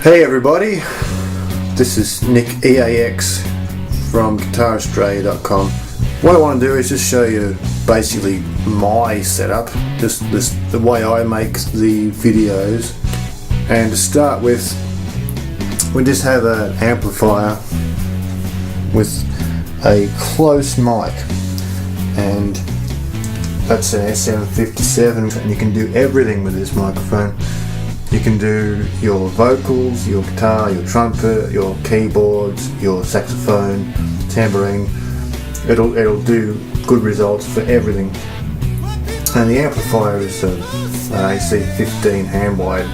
Hey everybody, this is Nick EAX from GuitarAustralia.com. What I want to do is just show you basically my setup, just the way I make the videos. And to start with, we just have an amplifier with a close mic, and that's an SM57, and you can do everything with this microphone. You can do your vocals, your guitar, your trumpet, your keyboards, your saxophone, tambourine. It'll do good results for everything. And the amplifier is an AC15 hand-wired.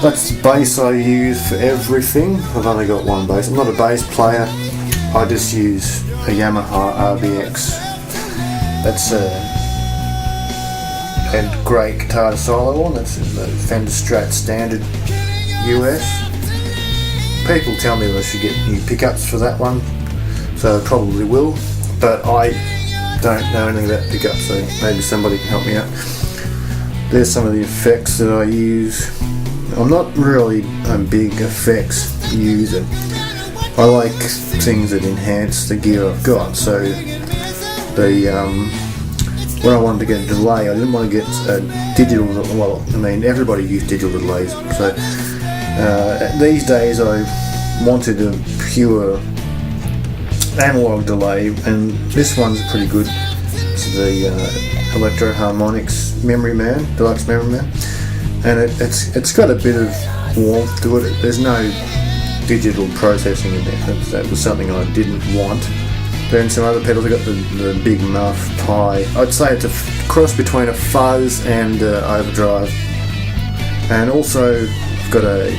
That's the bass I use for everything. I've only got one bass. I'm not a bass player. I just use a Yamaha RBX. That's a great guitar to solo on. That's the Fender Strat Standard US. People tell me that I should get new pickups for that one, so I probably will, but I don't know anything about pickups, so maybe somebody can help me out. There's some of the effects that I use. I'm not really a big effects user. I like things that enhance the gear I've got, so when I wanted to get a delay, I didn't want to get a digital, well, I mean, everybody uses digital delays, so these days I wanted a pure analog delay, and this one's pretty good. It's the Electro Harmonix Memory Man, Deluxe Memory Man, and it's got a bit of warmth to it. There's no digital processing in there. That was something I didn't want. Then some other pedals, I got the Big Muff Pi. I'd say it's a cross between a fuzz and overdrive. And also I've got a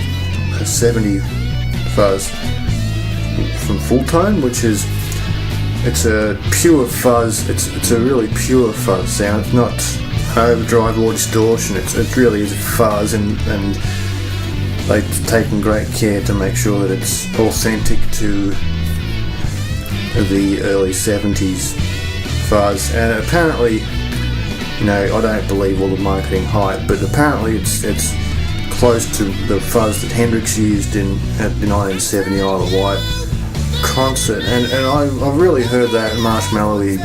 70 fuzz from Fulltone, which is, it's a pure fuzz. It's a really pure fuzz sound. It's not overdrive or distortion. It really is a fuzz, and they've taken great care to make sure that it's authentic to the early 70s fuzz. And apparently, I don't believe all the marketing hype, but apparently it's close to the fuzz that Hendrix used at the 1970 Isle of Wight concert, and I've really heard that Marshmallowy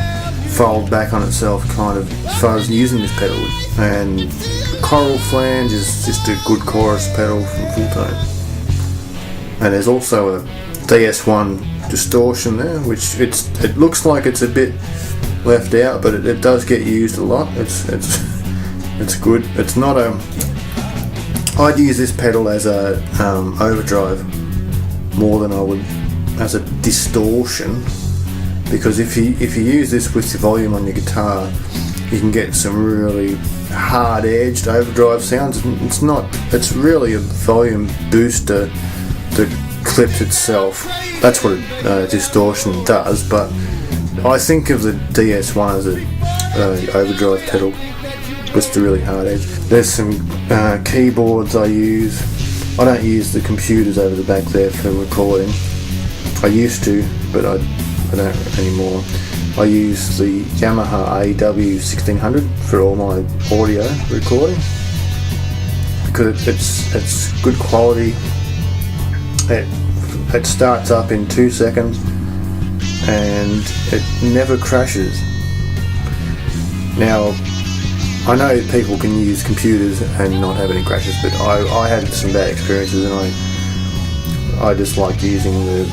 fold back on itself kind of fuzz using this pedal. And Coral Flange is just a good chorus pedal from Fulltone. And there's also a DS1 distortion there, which it looks like it's a bit left out, but it does get used a lot. It's good. It's not a. I'd use this pedal as a overdrive more than I would as a distortion, because if you use this with the volume on your guitar, you can get some really hard-edged overdrive sounds. It's really a volume booster that clips itself. That's what a distortion does, but I think of the DS1 as a overdrive pedal with the really hard edge. There's some keyboards I use. I don't use the computers over the back there for recording. I used to, but I don't anymore. I use the Yamaha AW1600 for all my audio recording because it's good quality. It starts up in 2 seconds and it never crashes. Now, I know people can use computers and not have any crashes, but I had some bad experiences, and I just like using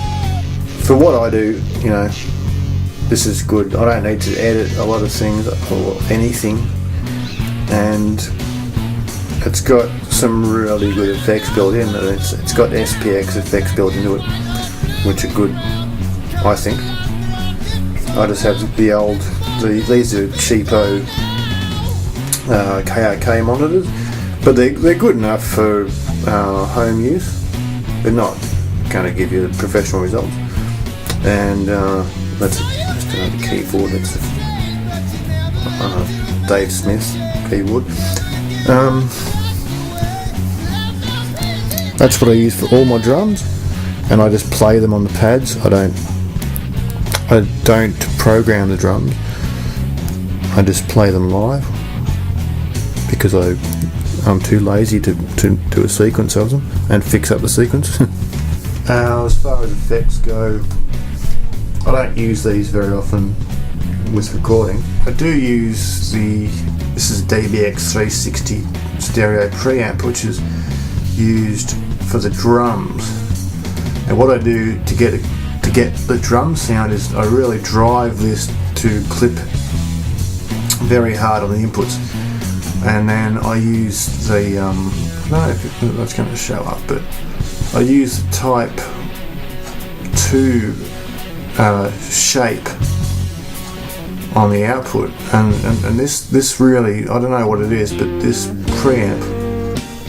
for what I do, this is good. I don't need to edit a lot of things or anything, and it's got some really good effects built in. It's got SPX effects built into it, which are good, I think. I just have these are cheapo KRK monitors, but they're good enough for home use. They're not going to give you professional results. And that's just another keyboard. That's Dave Smith keyboard. That's what I use for all my drums, and I just play them on the pads. I don't program the drums. I just play them live because I'm too lazy to do a sequence of them and fix up the sequence. As far as effects go, I don't use these very often with recording. I do use this is a DBX 360 stereo preamp, which is used for the drums. And what I do to get the drum sound is I really drive this to clip very hard on the inputs, and then I use the I don't know if that's going to show up, but I use the Type 2 shape on the output, and this really, I don't know what it is, but this preamp,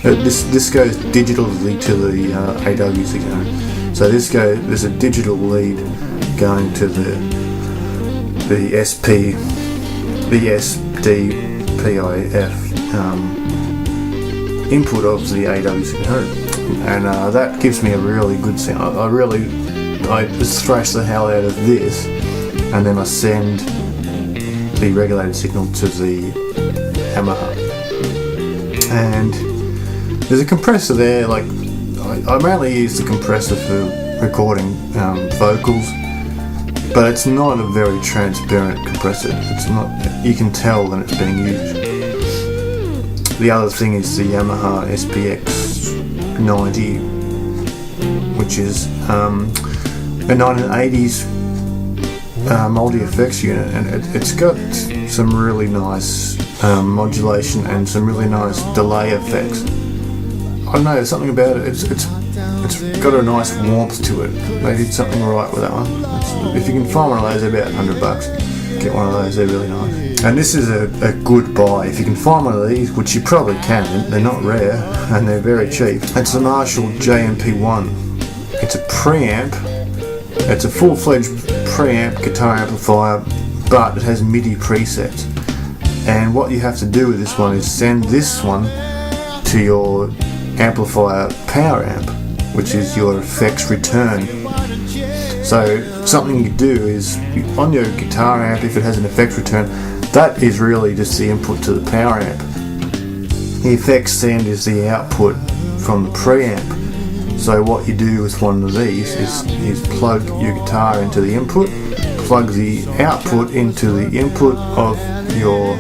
this goes digitally to the AW600. So there's a digital lead going to the SDPIF input of the AW600, and that gives me a really good sound. I just thrash the hell out of this, and then I send the regulated signal to the Yamaha. And there's a compressor there. Like I mainly use the compressor for recording vocals, but it's not a very transparent compressor. It's not. You can tell when it's being used. The other thing is the Yamaha SPX 90, which is a 1980s multi-effects unit, and it's got some really nice modulation and some really nice delay effects. I don't know, there's something about it. It's got a nice warmth to it. They did something right with that one. If you can find one of those, they're about $100. Get one of those, they're really nice. And this is a good buy. If you can find one of these, which you probably can, they're not rare and they're very cheap. It's the Marshall JMP1. It's a preamp. It's a full-fledged preamp guitar amplifier, but it has MIDI presets. And what you have to do with this one is send this one to your amplifier power amp, which is your effects return. So something you do is on your guitar amp, if it has an effects return, that is really just the input to the power amp. The effects send is the output from the preamp. So what you do with one of these is plug your guitar into the input, plug the output into the input of your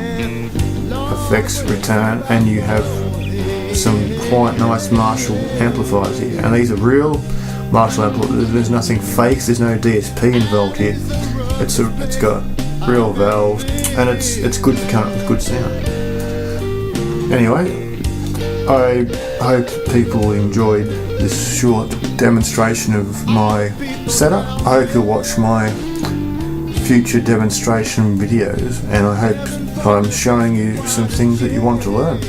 effects return, and you have some quite nice Marshall amplifiers here. And these are real Marshall amplifiers. There's nothing fake. There's no DSP involved here. It's got real valves, and it's good for coming up with good sound. Anyway, I hope people enjoyed this short demonstration of my setup. I hope you'll watch my future demonstration videos, and I hope I'm showing you some things that you want to learn.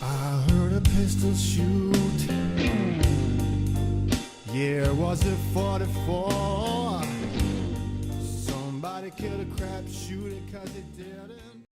I heard a pistol shoot. Yeah, was it 44? Somebody killed a crap shooter 'cause he did it.